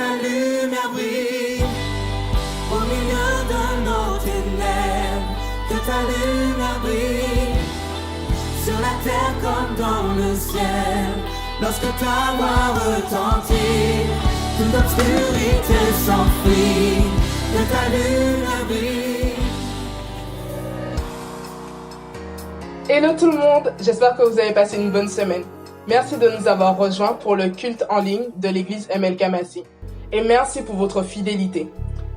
ta lumière brille au milieu de nos ténèbres, que ta lumière brille sur la terre comme dans le ciel. Lorsque ta voix retentit, toute obscurité s'enfuit, que ta lumière brille. Hello tout le monde, j'espère que vous avez passé une bonne semaine. Merci de nous avoir rejoints pour le culte en ligne de l'église MLK Massy. Et merci pour votre fidélité.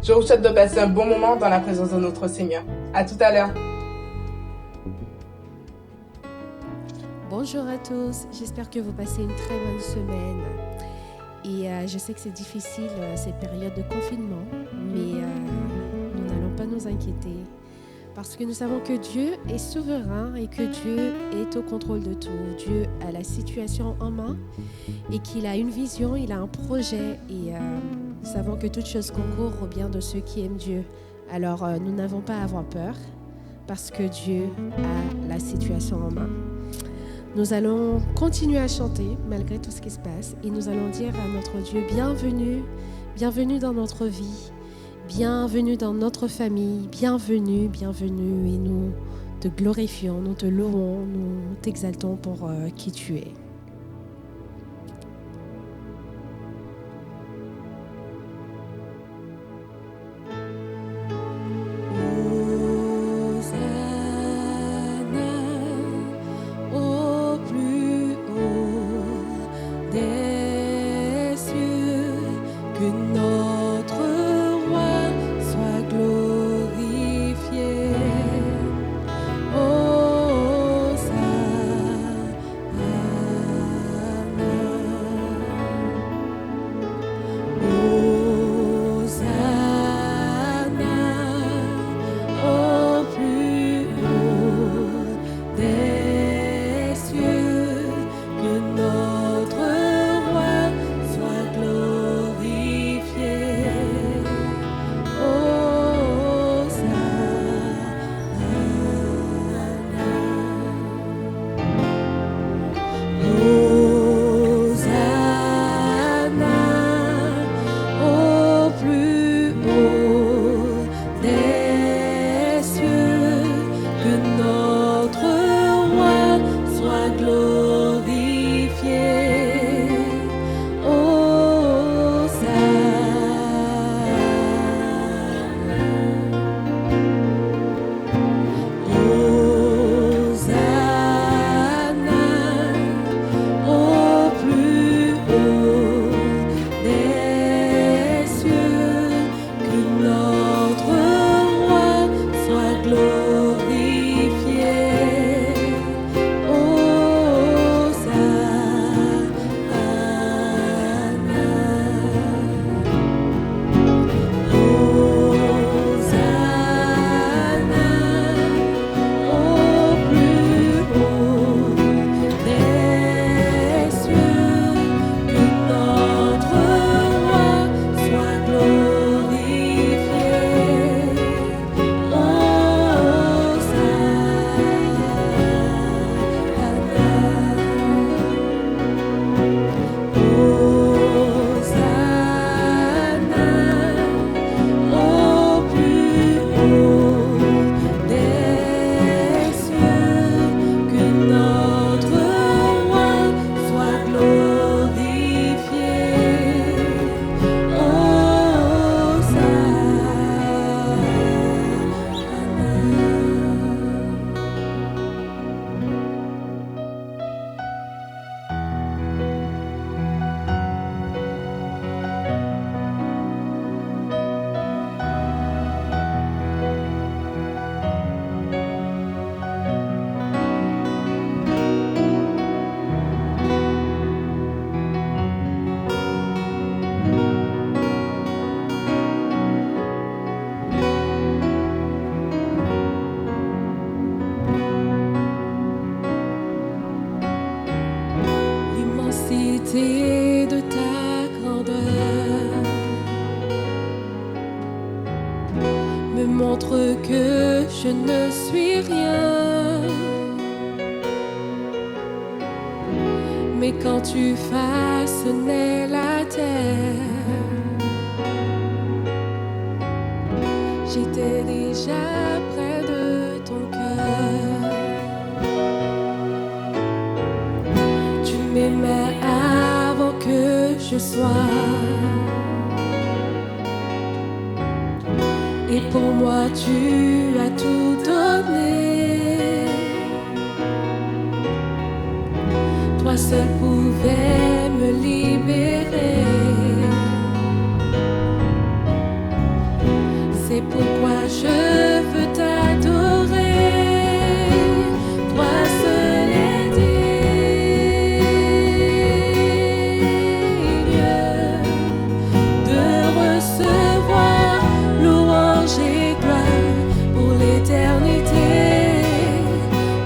Je vous souhaite de passer un bon moment dans la présence de notre Seigneur. À tout à l'heure. Bonjour à tous, j'espère que vous passez une très bonne semaine. Et je sais que c'est difficile, cette période de confinement, mais nous n'allons pas nous inquiéter. Parce que nous savons que Dieu est souverain et que Dieu est au contrôle de tout. Dieu a la situation en main et qu'il a une vision, il a un projet. Et nous savons que toute chose concourt au bien de ceux qui aiment Dieu. Alors nous n'avons pas à avoir peur parce que Dieu a la situation en main. Nous allons continuer à chanter malgré tout ce qui se passe et nous allons dire à notre Dieu, bienvenue, bienvenue dans notre vie. Bienvenue dans notre famille, bienvenue, bienvenue et nous te glorifions, nous te louons, nous t'exaltons pour qui tu es. De ta grandeur me montre que je ne suis rien, mais quand tu façonnais la terre, déjà près de ton cœur. Tu m'aimais avant que je sois. Et pour moi tu as tout donné. Toi seul pouvais me libérer. C'est pourquoi je veux t'adorer. Toi seul est digne de recevoir louange et gloire pour l'éternité.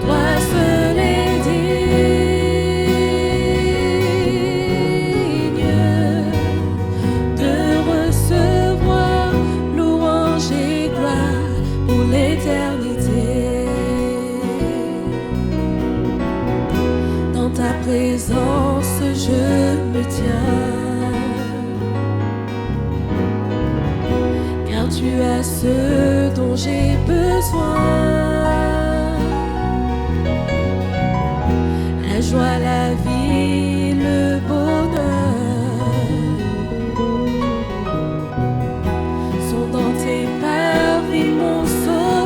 Toi seul est digne de recevoir louange et gloire pour l'éternité. Dans ta présence je me tiens, car tu as ce dont j'ai besoin. La joie, la vie, le bonheur sont dans tes parvis, mon sauveur.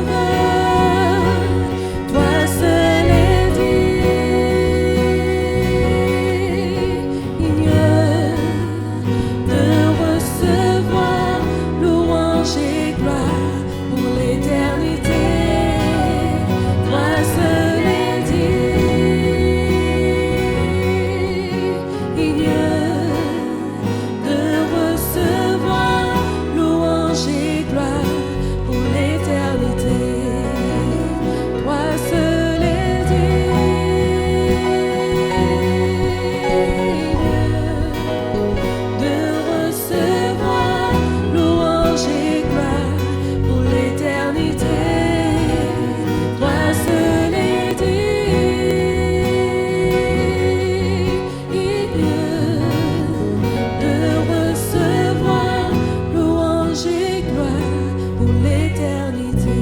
Toi seul est digne de recevoir louange et gloire pour l'éternité. Toi seul est digne de recevoir louange et gloire pour l'éternité. Toi seul est digne de recevoir louange et gloire pour l'éternité. Toi seul est digne de recevoir louange et gloire pour l'éternité.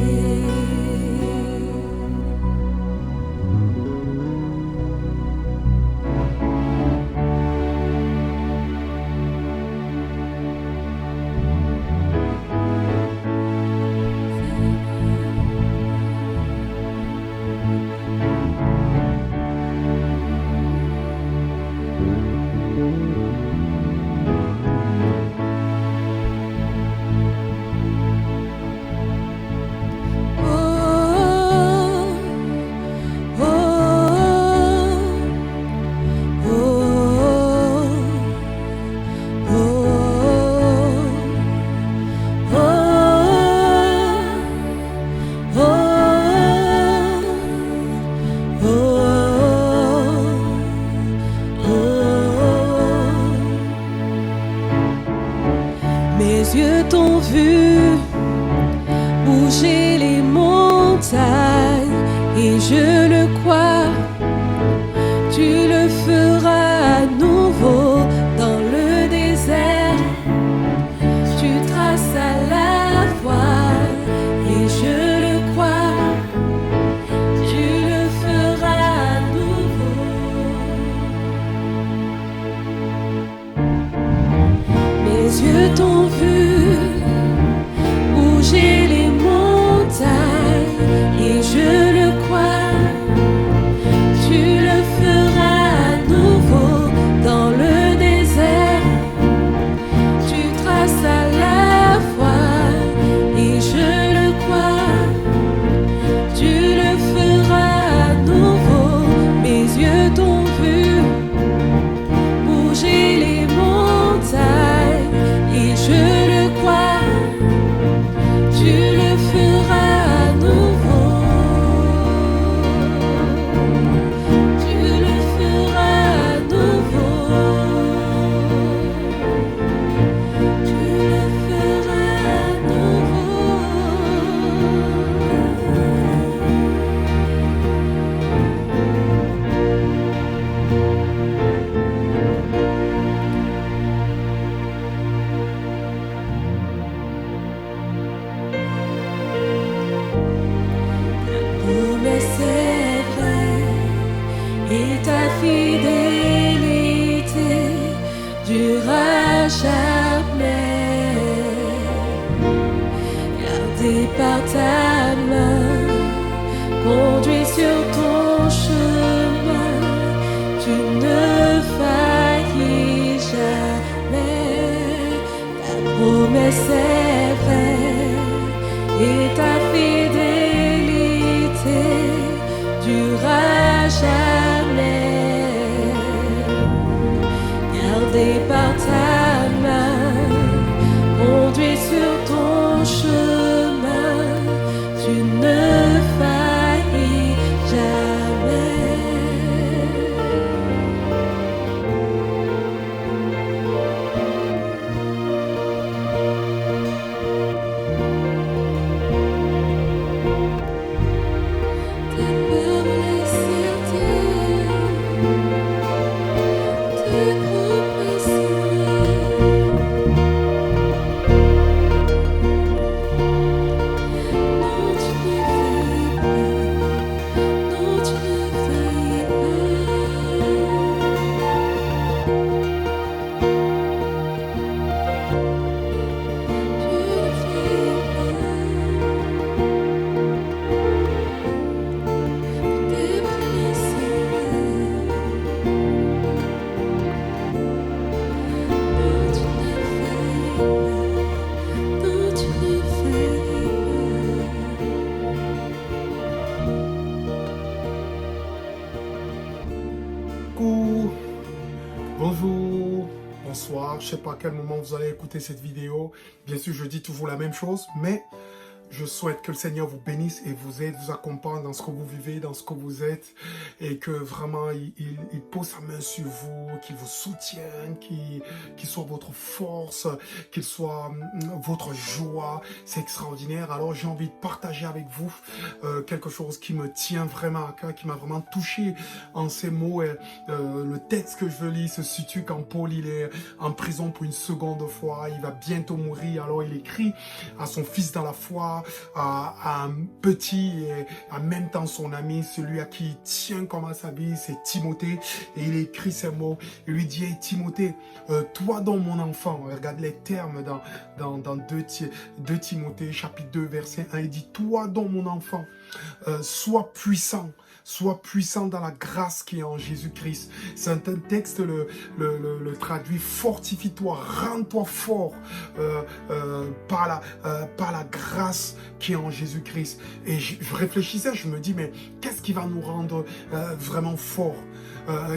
Mes yeux t'ont vu bouger les montagnes et je le crois, tu le feras à nouveau dans le désert. Tu traces à la voile et je le crois, tu le feras à nouveau. Mes yeux t'ont vu bouger les montagnes et je le crois, tu le feras à nouveau dans le désert. Tu traces à la voile et je le crois, tu le feras à nouveau. Mes yeux t'ont vu bouger les montagnes et je le par ta main, conduis sur ton chemin, tu ne faillis jamais. Ta promesse est vraie et ta fidélité durera jamais. Gardé par ta main, conduit sur ton chemin, tu ne faillis jamais. Tes paroles certaines, tes promesses Coucou, bonjour, bonsoir, je sais pas à quel moment vous allez écouter cette vidéo. Bien sûr, je dis toujours la même chose, mais je souhaite que le Seigneur vous bénisse et vous aide, vous accompagne dans ce que vous vivez, dans ce que vous êtes, et que vraiment il pose sa main sur vous, qu'il vous soutienne, qu'il soit votre force, qu'il soit votre joie. C'est extraordinaire. Alors j'ai envie de partager avec vous quelque chose qui me tient vraiment à cœur, qui m'a vraiment touché en ces mots. Et, le texte que je lis se situe quand Paul il est en prison pour une seconde fois, il va bientôt mourir. Alors il écrit à son fils dans la foi, à un petit et en même temps son ami, celui à qui il tient comme à sa vie, c'est Timothée, et il écrit ces mots. Il lui dit: hey, Timothée, toi donc mon enfant, regarde les termes dans 2 Timothée chapitre 2 verset 1, il dit: toi donc mon enfant, sois puissant dans la grâce qui est en Jésus-Christ. C'est un texte le traduit: fortifie-toi, rends-toi fort par la grâce qui est en Jésus-Christ. Et je réfléchissais, je me dis, mais qu'est-ce qui va nous rendre vraiment forts?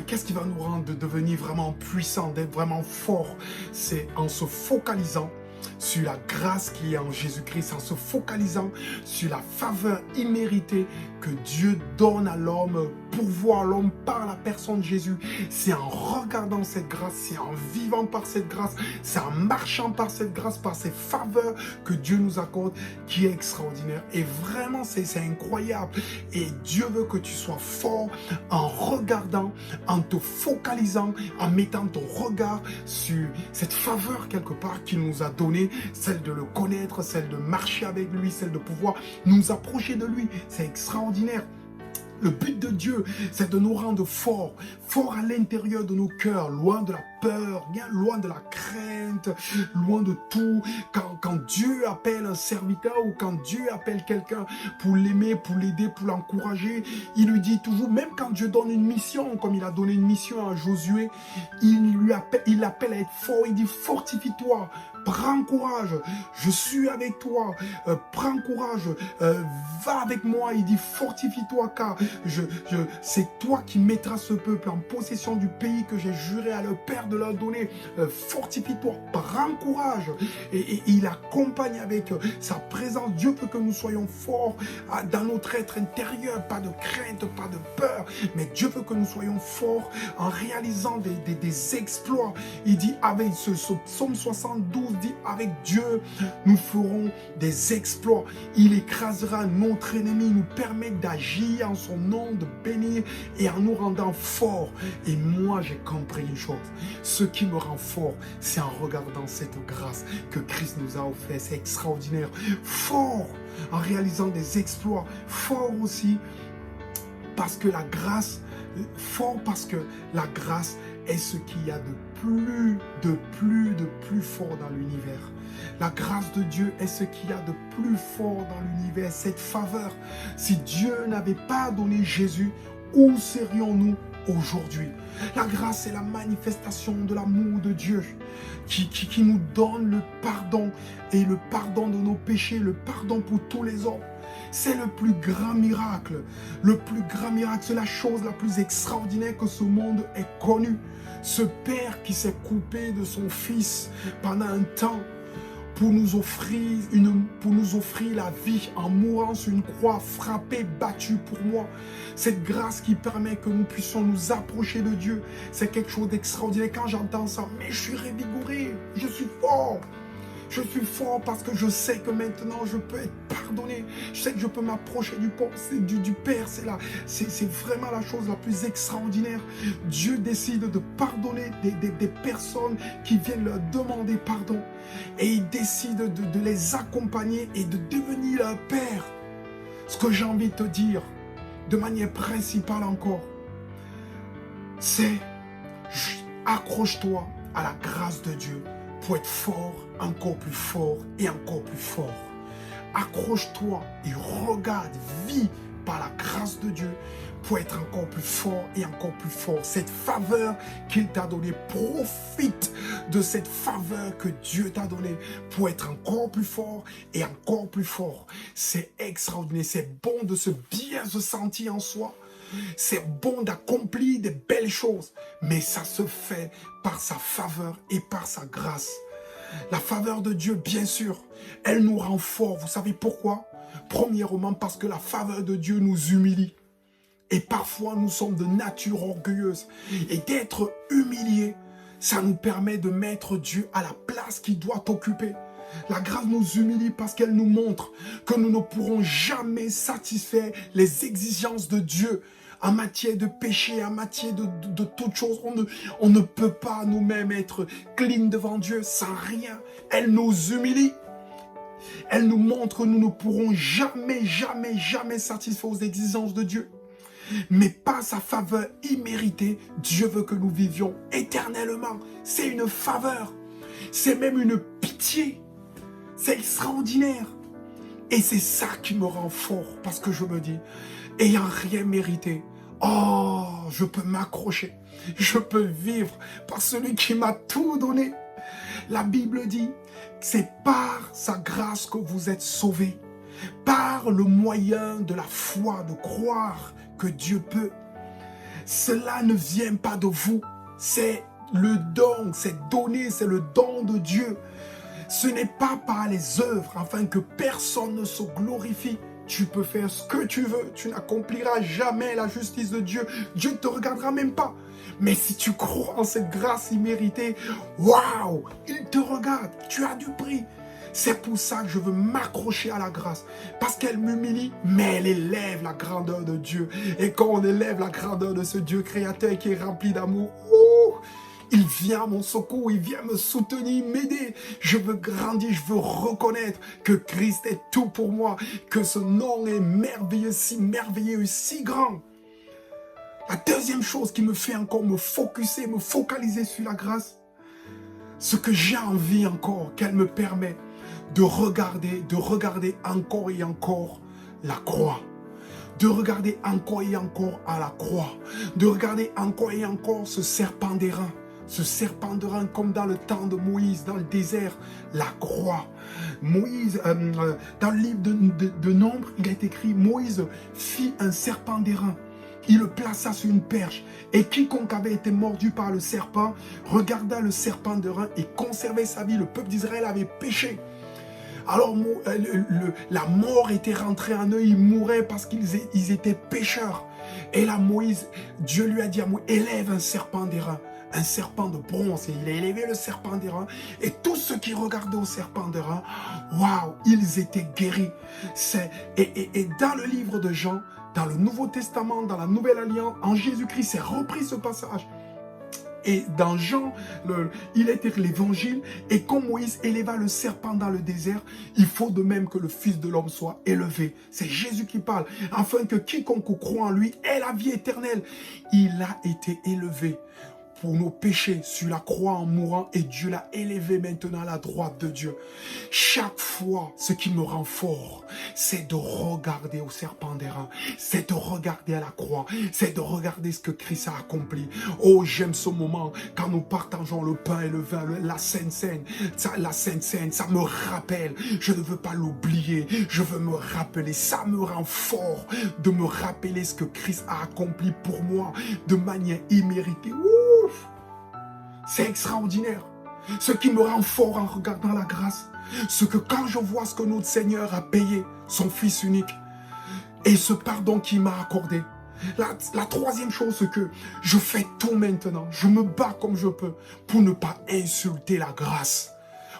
Qu'est-ce qui va nous rendre de devenir vraiment puissants, d'être vraiment forts? C'est en se focalisant sur la grâce qui est en Jésus-Christ, en se focalisant sur la faveur imméritée que Dieu donne à l'homme, pour voir l'homme par la personne de Jésus. C'est en regardant cette grâce, c'est en vivant par cette grâce, c'est en marchant par cette grâce, par ces faveurs que Dieu nous accorde, qui est extraordinaire. Et vraiment, c'est incroyable. Et Dieu veut que tu sois fort en regardant, en te focalisant, en mettant ton regard sur cette faveur quelque part qu'il nous a donnée, celle de le connaître, celle de marcher avec lui, celle de pouvoir nous approcher de lui. C'est extraordinaire. Le but de Dieu, c'est de nous rendre forts à l'intérieur de nos cœurs, loin de la peur, bien loin de la crainte, loin de tout. Quand Dieu appelle un serviteur ou quand Dieu appelle quelqu'un pour l'aimer, pour l'aider, pour l'encourager, il lui dit toujours, même quand Dieu donne une mission, comme il a donné une mission à Josué, il l'appelle à être fort, il dit: fortifie-toi, prends courage, je suis avec toi, prends courage, va avec moi. Il dit: fortifie-toi, car c'est toi qui mettras ce peuple en possession du pays que j'ai juré à leur père de leur donner. Fortifie-toi, prends courage. Et il accompagne avec sa présence. Dieu veut que nous soyons forts dans notre être intérieur, pas de crainte, pas de peur, mais Dieu veut que nous soyons forts en réalisant des exploits. Il dit, avec ce psaume 72 dit: avec Dieu nous ferons des exploits. Il écrasera notre ennemi, nous permet d'agir en son nom, de bénir et en nous rendant forts. Et moi j'ai compris une chose: ce qui me rend fort, c'est en regardant cette grâce que Christ nous a offert. C'est extraordinaire. Fort en réalisant des exploits, fort aussi parce que la grâce est ce qu'il y a de plus fort dans l'univers. La grâce de Dieu est ce qu'il y a de plus fort dans l'univers, cette faveur. Si Dieu n'avait pas donné Jésus, où serions-nous aujourd'hui? La grâce est la manifestation de l'amour de Dieu qui nous donne le pardon et le pardon de nos péchés, le pardon pour tous les hommes. C'est le plus grand miracle. Le plus grand miracle, c'est la chose la plus extraordinaire que ce monde ait connue. Ce Père qui s'est coupé de son Fils pendant un temps pour nous offrir la vie en mourant sur une croix, frappé, battu pour moi. Cette grâce qui permet que nous puissions nous approcher de Dieu, c'est quelque chose d'extraordinaire. Quand j'entends ça, mais je suis revigoré, je suis fort. Je suis fort parce que je sais que maintenant je peux être pardonné. Je sais que je peux m'approcher du Père. C'est vraiment la chose la plus extraordinaire. Dieu décide de pardonner des personnes qui viennent leur demander pardon. Et il décide de les accompagner et de devenir leur Père. Ce que j'ai envie de te dire, de manière principale encore, c'est accroche-toi à la grâce de Dieu pour être fort, encore plus fort et encore plus fort. Accroche-toi et regarde, vis par la grâce de Dieu pour être encore plus fort et encore plus fort. Cette faveur qu'il t'a donnée, profite de cette faveur que Dieu t'a donnée pour être encore plus fort et encore plus fort. C'est extraordinaire, c'est bon de bien se sentir en soi. C'est bon d'accomplir des belles choses, mais ça se fait par sa faveur et par sa grâce. La faveur de Dieu, bien sûr, elle nous rend forts. Vous savez pourquoi? Premièrement, parce que la faveur de Dieu nous humilie. Et parfois, nous sommes de nature orgueilleuse. Et d'être humiliés, ça nous permet de mettre Dieu à la place qu'il doit occuper. La grâce nous humilie parce qu'elle nous montre que nous ne pourrons jamais satisfaire les exigences de Dieu en matière de péché, en matière de toute chose. On ne peut pas nous-mêmes être clean devant Dieu sans rien. Elle nous humilie. Elle nous montre que nous ne pourrons jamais satisfaire aux exigences de Dieu. Mais par sa faveur imméritée, Dieu veut que nous vivions éternellement. C'est une faveur. C'est même une pitié. C'est extraordinaire. Et c'est ça qui me rend fort. Parce que je me dis, ayant rien mérité, oh, je peux m'accrocher. Je peux vivre par celui qui m'a tout donné. La Bible dit, c'est par sa grâce que vous êtes sauvés. Par le moyen de la foi, de croire que Dieu peut. Cela ne vient pas de vous. C'est le don, c'est donné, c'est le don de Dieu. Ce n'est pas par les œuvres, afin que personne ne se glorifie. Tu peux faire ce que tu veux, tu n'accompliras jamais la justice de Dieu. Dieu ne te regardera même pas. Mais si tu crois en cette grâce imméritée, waouh, il te regarde, tu as du prix. C'est pour ça que je veux m'accrocher à la grâce. Parce qu'elle m'humilie, mais elle élève la grandeur de Dieu. Et quand on élève la grandeur de ce Dieu créateur qui est rempli d'amour, il vient à mon secours, il vient me soutenir, m'aider. Je veux grandir, je veux reconnaître que Christ est tout pour moi, que ce nom est merveilleux, si grand. La deuxième chose qui me fait encore me focaliser sur la grâce, ce que j'ai envie encore, qu'elle me permet de regarder encore et encore la croix. De regarder encore et encore à la croix. De regarder encore et encore ce serpent d'airain. Ce serpent d'airain comme dans le temps de Moïse, dans le désert, la croix. Moïse, dans le livre de Nombre, il est écrit, Moïse fit un serpent d'airain. Il le plaça sur une perche. Et quiconque avait été mordu par le serpent, regarda le serpent d'airain et conservait sa vie. Le peuple d'Israël avait péché. Alors la mort était rentrée en eux, ils mouraient parce qu'ils étaient pécheurs. Et là Moïse, Dieu lui a dit à Moïse, élève un serpent d'airain, un serpent de bronze. Et il a élevé le serpent d'airain. Et tous ceux qui regardaient au serpent d'airain, waouh, ils étaient guéris. Et dans le livre de Jean, dans le Nouveau Testament, dans la Nouvelle Alliance, en Jésus-Christ, c'est repris ce passage. Et dans Jean, il est écrit l'évangile, et comme Moïse éleva le serpent dans le désert, il faut de même que le Fils de l'homme soit élevé. C'est Jésus qui parle, afin que quiconque croit en lui ait la vie éternelle. Il a été élevé pour nos péchés sur la croix en mourant et Dieu l'a élevé maintenant à la droite de Dieu. Chaque fois, ce qui me rend fort, c'est de regarder au serpent d'airain, c'est de regarder à la croix, c'est de regarder ce que Christ a accompli. Oh, j'aime ce moment quand nous partageons le pain et le vin, la Sainte Seine, ça me rappelle, je ne veux pas l'oublier, je veux me rappeler, ça me rend fort de me rappeler ce que Christ a accompli pour moi de manière imméritée. Ouf! C'est extraordinaire. Ce qui me rend fort en regardant la grâce, c'est que quand je vois ce que notre Seigneur a payé, son Fils unique, et ce pardon qu'il m'a accordé, la troisième chose, c'est que je fais tout maintenant. Je me bats comme je peux pour ne pas insulter la grâce,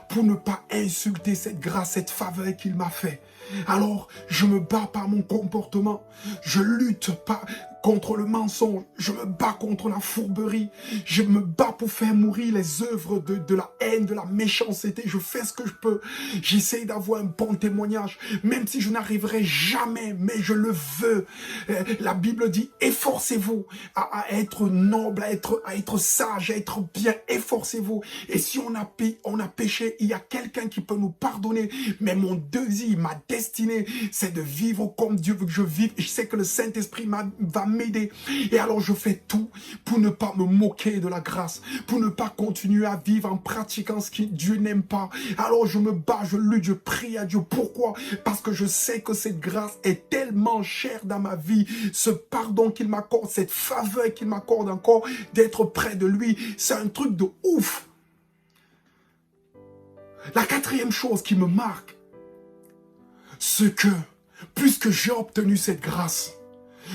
pour ne pas insulter cette grâce, cette faveur qu'il m'a fait. Alors, je me bats par mon comportement. Je lutte pas contre le mensonge. Je me bats contre la fourberie. Je me bats pour faire mourir les œuvres de la haine, de la méchanceté. Je fais ce que je peux. J'essaie d'avoir un bon témoignage, même si je n'arriverai jamais, mais je le veux. La Bible dit, efforcez-vous à être noble, à être sage, à être bien. Efforcez-vous. Et si on a péché, il y a quelqu'un qui peut nous pardonner. Mais mon désir, ma destinée, c'est de vivre comme Dieu veut que je vive. Et je sais que le Saint-Esprit va m'aider. Et alors je fais tout pour ne pas me moquer de la grâce, pour ne pas continuer à vivre en pratiquant ce que Dieu n'aime pas. Alors je me bats, je lutte, je prie à Dieu. Pourquoi? Parce que je sais que cette grâce est tellement chère dans ma vie. Ce pardon qu'il m'accorde, cette faveur qu'il m'accorde encore, d'être près de lui, c'est un truc de ouf. La quatrième chose qui me marque, c'est que, puisque j'ai obtenu cette grâce,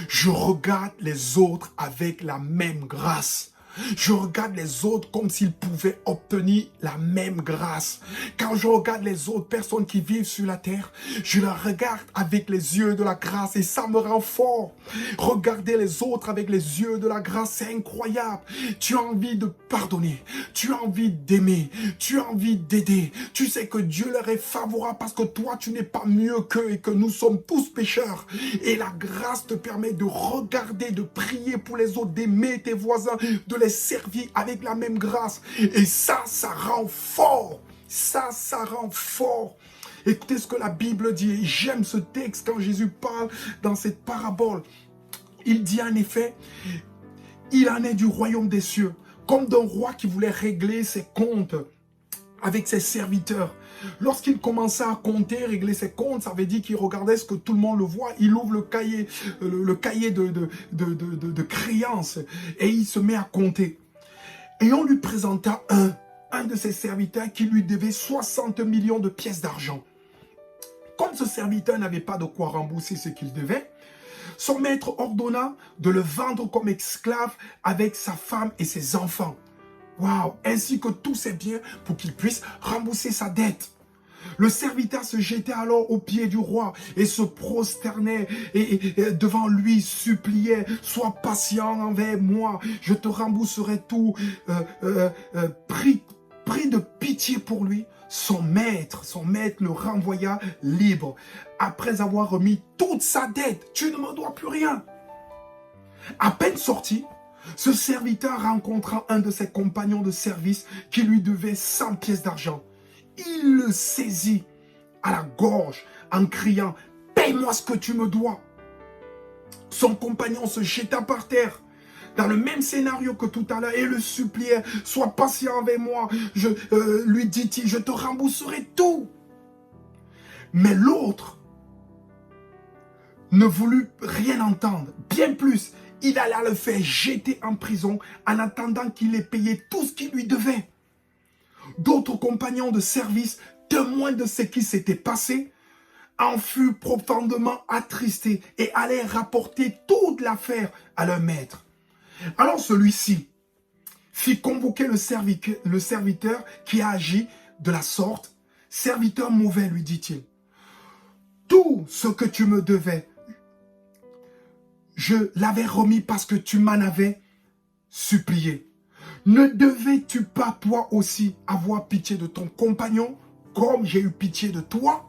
je regarde les autres avec la même grâce. Je regarde les autres comme s'ils pouvaient obtenir la même grâce. Quand je regarde les autres personnes qui vivent sur la terre, je les regarde avec les yeux de la grâce et ça me rend fort. Regarder les autres avec les yeux de la grâce, c'est incroyable. Tu as envie de pardonner, tu as envie d'aimer, tu as envie d'aider. Tu sais que Dieu leur est favorable parce que toi, tu n'es pas mieux qu'eux et que nous sommes tous pécheurs. Et la grâce te permet de regarder, de prier pour les autres, d'aimer tes voisins, de les servir avec la même grâce. Et ça rend fort. Ça rend fort. Écoutez ce que la Bible dit. Et j'aime ce texte quand Jésus parle dans cette parabole. Il dit en effet, il en est du royaume des cieux, comme d'un roi qui voulait régler ses comptes avec ses serviteurs. Lorsqu'il commençait à compter, régler ses comptes, ça veut dire qu'il regardait ce que tout le monde le voit. Il ouvre le cahier de créances et il se met à compter. Et on lui présenta un de ses serviteurs qui lui devait 60 millions de pièces d'argent. Comme ce serviteur n'avait pas de quoi rembourser ce qu'il devait, son maître ordonna de le vendre comme esclave avec sa femme et ses enfants. Waouh! Ainsi que tous ses biens pour qu'il puisse rembourser sa dette. Le serviteur se jetait alors aux pieds du roi et se prosternait et devant lui suppliait, sois patient envers moi, je te rembourserai tout. Pris de pitié pour lui, son maître le renvoya libre après avoir remis toute sa dette. Tu ne me dois plus rien. À peine sorti, ce serviteur rencontra un de ses compagnons de service qui lui devait 100 pièces d'argent. Il le saisit à la gorge en criant « Paye-moi ce que tu me dois !» Son compagnon se jeta par terre dans le même scénario que tout à l'heure et le suppliait « Sois patient avec moi, lui dit-il, je te rembourserai tout !» Mais l'autre ne voulut rien entendre, bien plus. Il alla le faire jeter en prison en attendant qu'il ait payé tout ce qu'il lui devait. D'autres compagnons de service, témoins de ce qui s'était passé, en furent profondément attristés et allèrent rapporter toute l'affaire à leur maître. Alors celui-ci fit convoquer le serviteur qui a agi de la sorte. « Serviteur mauvais, lui dit-il, tout ce que tu me devais, je l'avais remis parce que tu m'en avais supplié. Ne devais-tu pas toi aussi avoir pitié de ton compagnon comme j'ai eu pitié de toi ?»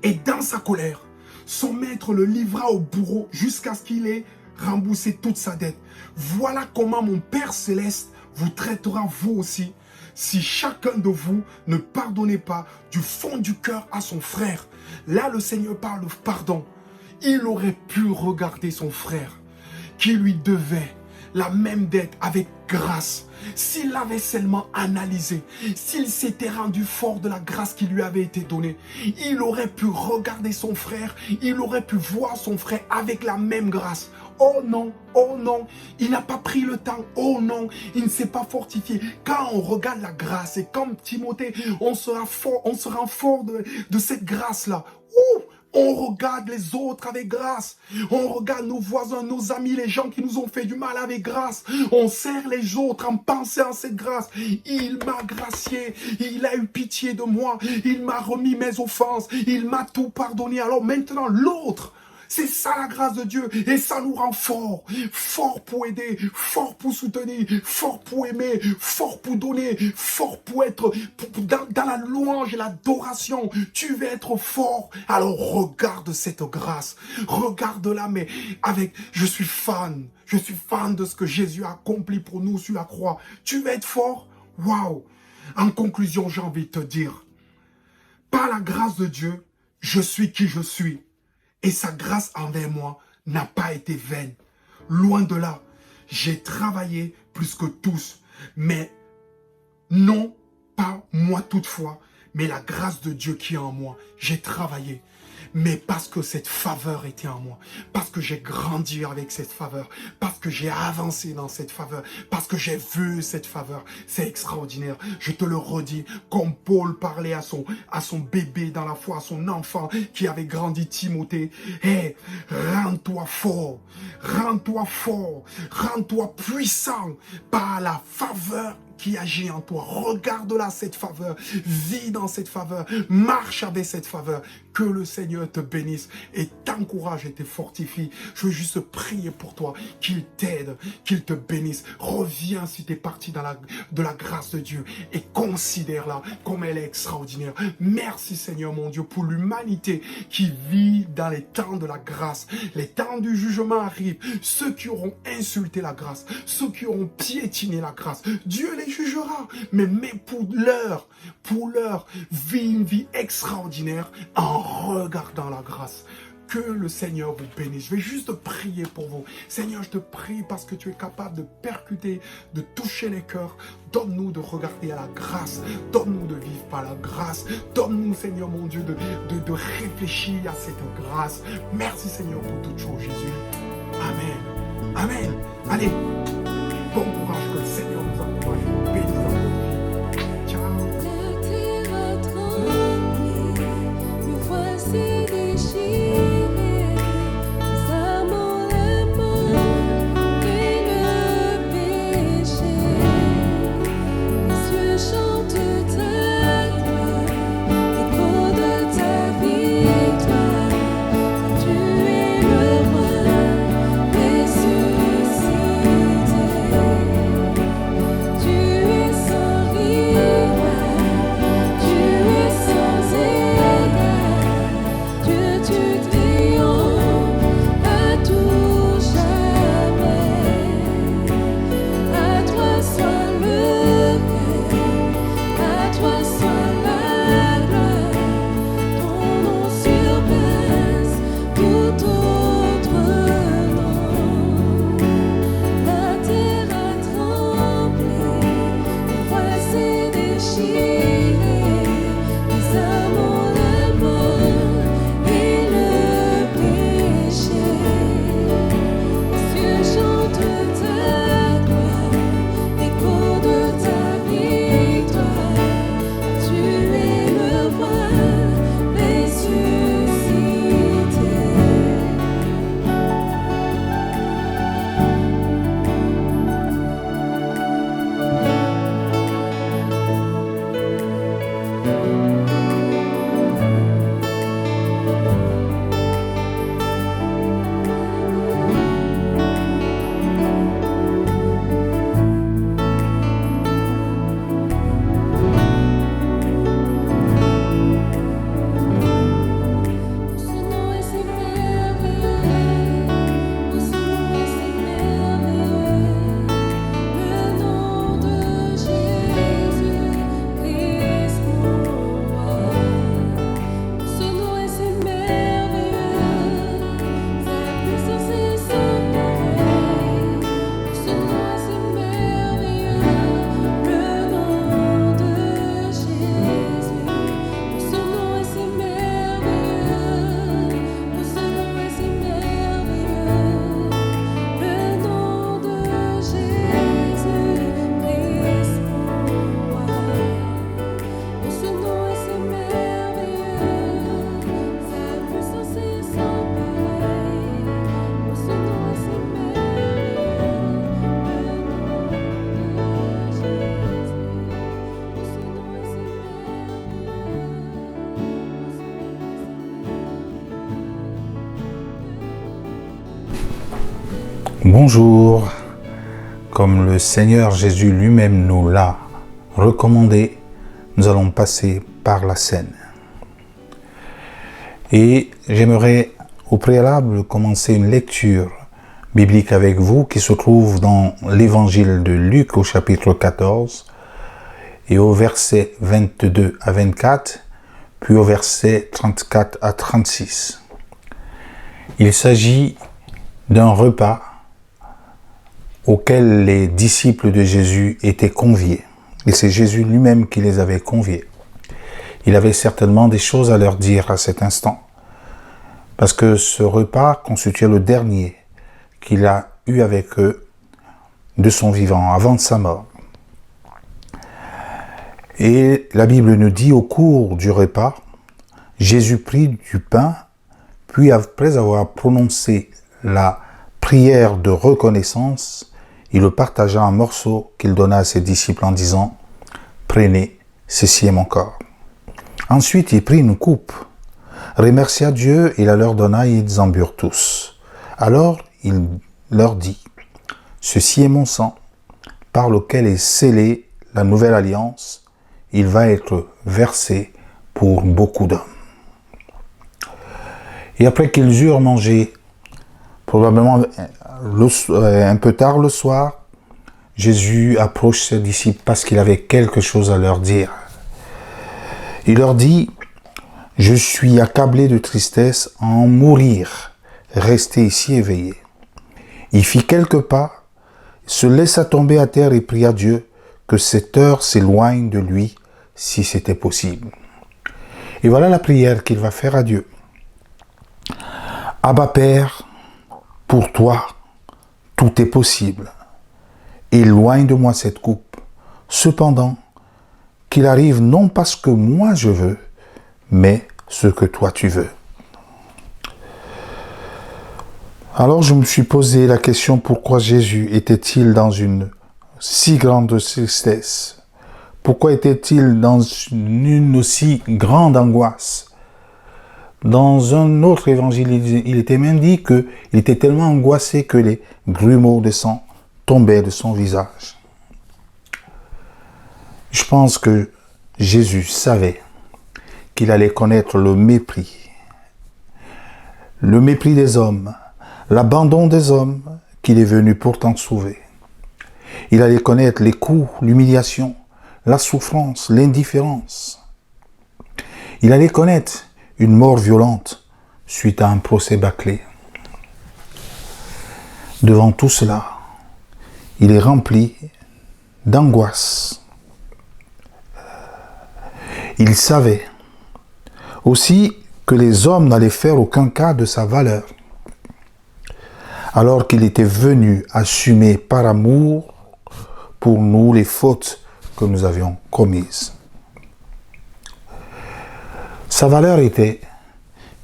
Et dans sa colère, son maître le livra au bourreau jusqu'à ce qu'il ait rembourser toute sa dette. Voilà comment mon Père Céleste vous traitera vous aussi, si chacun de vous ne pardonnez pas du fond du cœur à son frère. Là, le Seigneur parle de pardon. Il aurait pu regarder son frère qui lui devait la même dette avec grâce. S'il avait seulement analysé, s'il s'était rendu fort de la grâce qui lui avait été donnée, il aurait pu regarder son frère, il aurait pu voir son frère avec la même grâce. Oh non, il n'a pas pris le temps. Oh non, il ne s'est pas fortifié. Quand on regarde la grâce, et comme Timothée, on sera fort de cette grâce-là. Ouh! On regarde les autres avec grâce. On regarde nos voisins, nos amis, les gens qui nous ont fait du mal avec grâce. On sert les autres en pensant à cette grâce. Il m'a gracié. Il a eu pitié de moi. Il m'a remis mes offenses. Il m'a tout pardonné. Alors maintenant, l'autre, c'est ça la grâce de Dieu. Et ça nous rend forts. Forts pour aider, forts pour soutenir, forts pour aimer, forts pour donner, forts pour être dans la louange et l'adoration. Tu veux être fort. Alors regarde cette grâce. Regarde-la, mais avec, je suis fan. Je suis fan de ce que Jésus a accompli pour nous sur la croix. Tu veux être fort? Waouh! En conclusion, j'ai envie de te dire, par la grâce de Dieu, je suis qui je suis. Et sa grâce envers moi n'a pas été vaine. Loin de là, j'ai travaillé plus que tous. Mais non pas moi toutefois, mais la grâce de Dieu qui est en moi. J'ai travaillé. Mais parce que cette faveur était en moi, parce que j'ai grandi avec cette faveur, parce que j'ai avancé dans cette faveur, parce que j'ai vu cette faveur, c'est extraordinaire. Je te le redis, comme Paul parlait à son bébé dans la foi, à son enfant qui avait grandi, Timothée. Hey, rends-toi fort, rends-toi puissant par la faveur qui agit en toi. Regarde-la, cette faveur. Vis dans cette faveur. Marche avec cette faveur. Que le Seigneur te bénisse et t'encourage et te fortifie. Je veux juste prier pour toi, qu'il t'aide, qu'il te bénisse. Reviens si tu es parti de la grâce de Dieu et considère-la comme elle est extraordinaire. Merci Seigneur mon Dieu pour l'humanité qui vit dans les temps de la grâce. Les temps du jugement arrivent. Ceux qui auront insulté la grâce, ceux qui auront piétiné la grâce, Dieu les jugera. Mais pour leur vie, une vie extraordinaire en regardant la grâce. Que le Seigneur vous bénisse. Je vais juste prier pour vous. Seigneur, je te prie parce que tu es capable de percuter, de toucher les cœurs. Donne-nous de regarder à la grâce. Donne-nous de vivre par la grâce. Donne-nous, Seigneur mon Dieu, de réfléchir à cette grâce. Merci Seigneur pour toutes choses, Jésus. Amen. Amen. Allez, bon courage, que le Seigneur nous encourage. Bénis dans notre vie. Ciao. Bonjour, comme le Seigneur Jésus lui-même nous l'a recommandé, nous allons passer par la scène. Et j'aimerais au préalable commencer une lecture biblique avec vous qui se trouve dans l'évangile de Luc au chapitre 14 et au verset 22 à 24, puis au verset 34 à 36. Il s'agit d'un repas auquel les disciples de Jésus étaient conviés. Et c'est Jésus lui-même qui les avait conviés. Il avait certainement des choses à leur dire à cet instant, parce que ce repas constituait le dernier qu'il a eu avec eux de son vivant, avant sa mort. Et la Bible nous dit, au cours du repas, Jésus prit du pain, puis après avoir prononcé la prière de reconnaissance, il le partagea en morceaux qu'il donna à ses disciples en disant « Prenez, ceci est mon corps ». Ensuite, il prit une coupe, remercia Dieu, il la leur donna et ils en burent tous. Alors, il leur dit « Ceci est mon sang, par lequel est scellée la nouvelle alliance. Il va être versé pour beaucoup d'hommes. » Et après qu'ils eurent mangé, probablement un peu tard le soir, Jésus approche ses disciples parce qu'il avait quelque chose à leur dire. Il leur dit « Je suis accablé de tristesse à en mourir. Restez ici éveillés. » Il fit quelques pas, se laissa tomber à terre et pria Dieu que cette heure s'éloigne de lui si c'était possible. Et voilà la prière qu'il va faire à Dieu. « Abba Père, pour toi, tout est possible. Éloigne de moi cette coupe. Cependant, qu'il arrive non pas ce que moi je veux, mais ce que toi tu veux. » Alors je me suis posé la question, pourquoi Jésus était-il dans une si grande tristesse? Pourquoi était-il dans une aussi grande angoisse? Dans un autre évangile, il était même dit qu'il était tellement angoissé que les grumeaux de sang tombaient de son visage. Je pense que Jésus savait qu'il allait connaître le mépris des hommes, l'abandon des hommes qu'il est venu pourtant sauver. Il allait connaître les coups, l'humiliation, la souffrance, l'indifférence. Il allait connaître une mort violente suite à un procès bâclé. Devant tout cela, il est rempli d'angoisse. Il savait aussi que les hommes n'allaient faire aucun cas de sa valeur, alors qu'il était venu assumer par amour pour nous les fautes que nous avions commises. Sa valeur était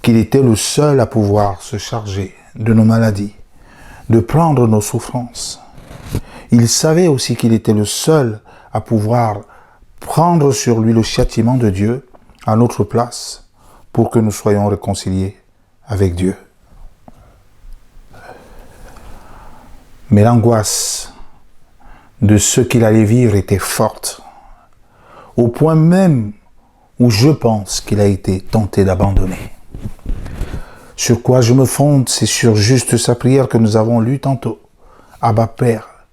qu'il était le seul à pouvoir se charger de nos maladies, de prendre nos souffrances. Il savait aussi qu'il était le seul à pouvoir prendre sur lui le châtiment de Dieu à notre place pour que nous soyons réconciliés avec Dieu. Mais l'angoisse de ce qu'il allait vivre était forte, au point même où je pense qu'il a été tenté d'abandonner. Sur quoi je me fonde, c'est sur juste sa prière que nous avons lue tantôt. « Abba Père,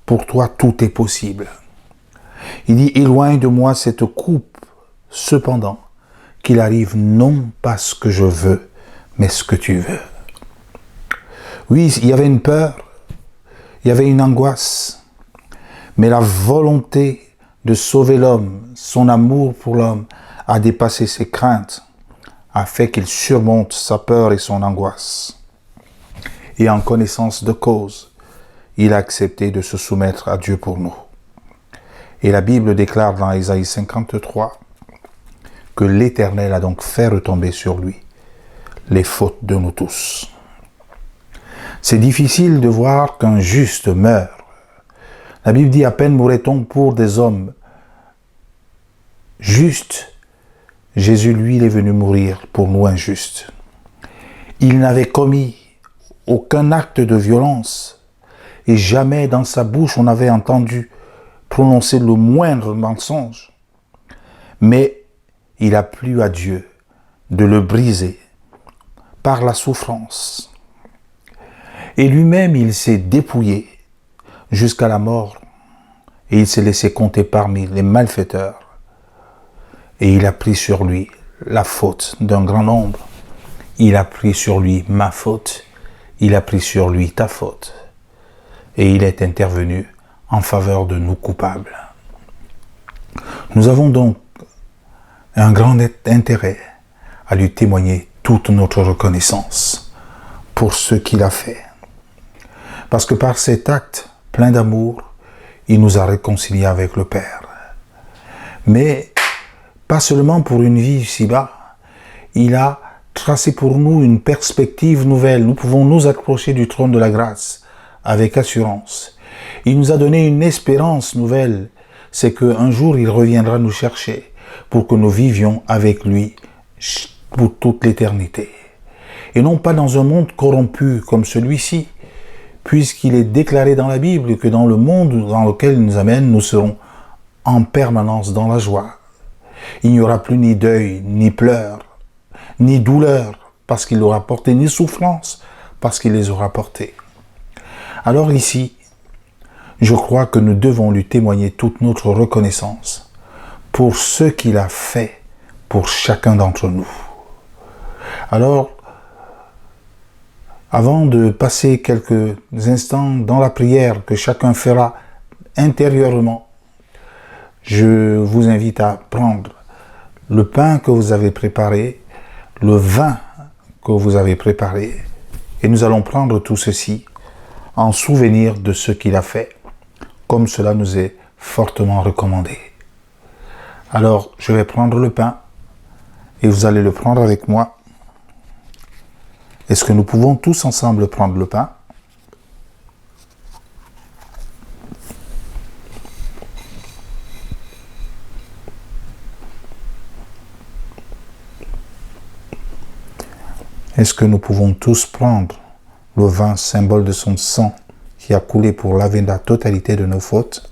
pour toi tout est possible. » Il dit « Éloigne de moi cette coupe, cependant, qu'il arrive non pas ce que je veux, mais ce que tu veux. » Oui, il y avait une peur, il y avait une angoisse, mais la volonté de sauver l'homme, son amour pour l'homme, a dépassé ses craintes, a fait qu'il surmonte sa peur et son angoisse. Et en connaissance de cause, il a accepté de se soumettre à Dieu pour nous. Et la Bible déclare dans Isaïe 53 que l'Éternel a donc fait retomber sur lui les fautes de nous tous. C'est difficile de voir qu'un juste meurt. La Bible dit « À peine mourrait-on pour des hommes justes ». Jésus, lui, il est venu mourir pour nous injustes. Il n'avait commis aucun acte de violence et jamais dans sa bouche on n'avait entendu prononcer le moindre mensonge. Mais il a plu à Dieu de le briser par la souffrance. Et lui-même, il s'est dépouillé jusqu'à la mort et il s'est laissé compter parmi les malfaiteurs. Et il a pris sur lui la faute d'un grand nombre. Il a pris sur lui ma faute. Il a pris sur lui ta faute. Et il est intervenu en faveur de nous coupables. Nous avons donc un grand intérêt à lui témoigner toute notre reconnaissance pour ce qu'il a fait. Parce que par cet acte plein d'amour, il nous a réconciliés avec le Père. Mais pas seulement pour une vie ici-bas, il a tracé pour nous une perspective nouvelle. Nous pouvons nous approcher du trône de la grâce avec assurance. Il nous a donné une espérance nouvelle, c'est qu'un jour il reviendra nous chercher pour que nous vivions avec lui pour toute l'éternité. Et non pas dans un monde corrompu comme celui-ci, puisqu'il est déclaré dans la Bible que dans le monde dans lequel il nous amène, nous serons en permanence dans la joie. Il n'y aura plus ni deuil, ni pleurs, ni douleur, parce qu'il aura porté, ni souffrance, parce qu'il les aura portées. Alors ici, je crois que nous devons lui témoigner toute notre reconnaissance pour ce qu'il a fait pour chacun d'entre nous. Alors, avant de passer quelques instants dans la prière que chacun fera intérieurement, je vous invite à prendre le pain que vous avez préparé, le vin que vous avez préparé, et nous allons prendre tout ceci en souvenir de ce qu'il a fait, comme cela nous est fortement recommandé. Alors, je vais prendre le pain, et vous allez le prendre avec moi. Est-ce que nous pouvons tous ensemble prendre le pain ? Est-ce que nous pouvons tous prendre le vin, symbole de son sang, qui a coulé pour laver la totalité de nos fautes ?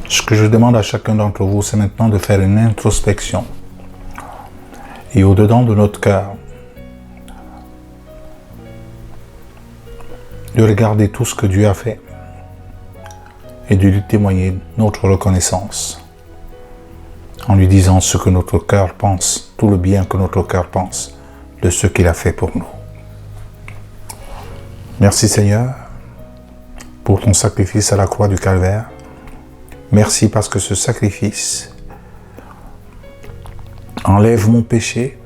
Ce que je demande à chacun d'entre vous, c'est maintenant de faire une introspection. Et au-dedans de notre cœur, de regarder tout ce que Dieu a fait et de lui témoigner notre reconnaissance en lui disant ce que notre cœur pense, tout le bien que notre cœur pense de ce qu'il a fait pour nous. Merci Seigneur pour ton sacrifice à la croix du Calvaire. Merci parce que ce sacrifice enlève mon péché,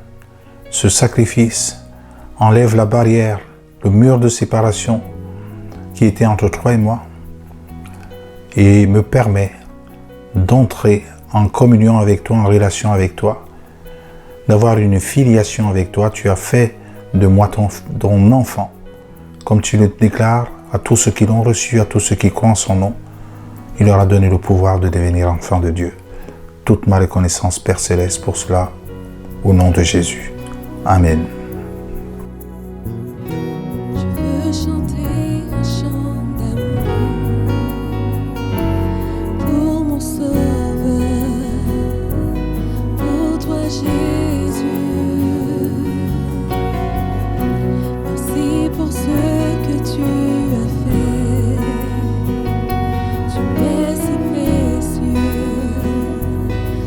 ce sacrifice enlève la barrière, le mur de séparation qui était entre toi et moi et me permet d'entrer en communion avec toi, en relation avec toi, d'avoir une filiation avec toi. Tu as fait de moi ton enfant, comme tu le déclares à tous ceux qui l'ont reçu, à tous ceux qui croient en son nom. Il leur a donné le pouvoir de devenir enfants de Dieu. Toute ma reconnaissance, Père Céleste, pour cela, au nom de Jésus. Amen. Je veux chanter un chant d'amour pour mon Sauveur, pour toi Jésus. Merci pour ce que tu as fait. Tu m'es si précieux,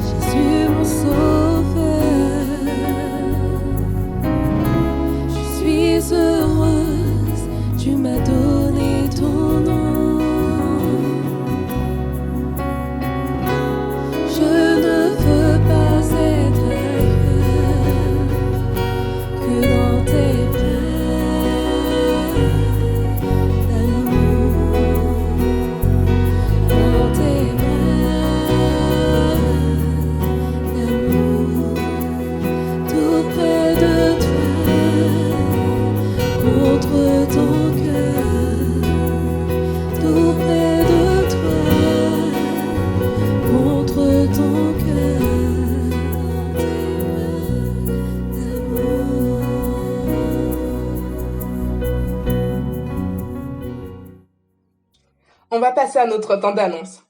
Jésus mon Sauveur. Je suis heureuse, tu m'as donné ton nom. Je ne veux pas être ailleurs que dans tes bras d'amour, dans tes bras d'amour, tout près de toi, contre ton cœur. On va passer à notre temps d'annonce.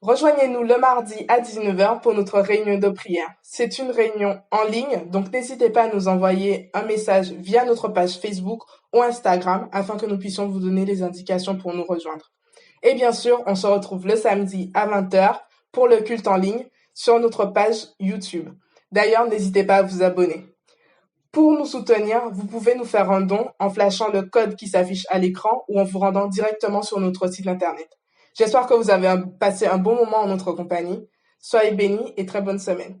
Rejoignez-nous le mardi à 19h pour notre réunion de prière. C'est une réunion en ligne, donc n'hésitez pas à nous envoyer un message via notre page Facebook ou Instagram afin que nous puissions vous donner les indications pour nous rejoindre. Et bien sûr, on se retrouve le samedi à 20h pour le culte en ligne sur notre page YouTube. D'ailleurs, n'hésitez pas à vous abonner. Pour nous soutenir, vous pouvez nous faire un don en flashant le code qui s'affiche à l'écran ou en vous rendant directement sur notre site internet. J'espère que vous avez passé un bon moment en notre compagnie. Soyez bénis et très bonne semaine.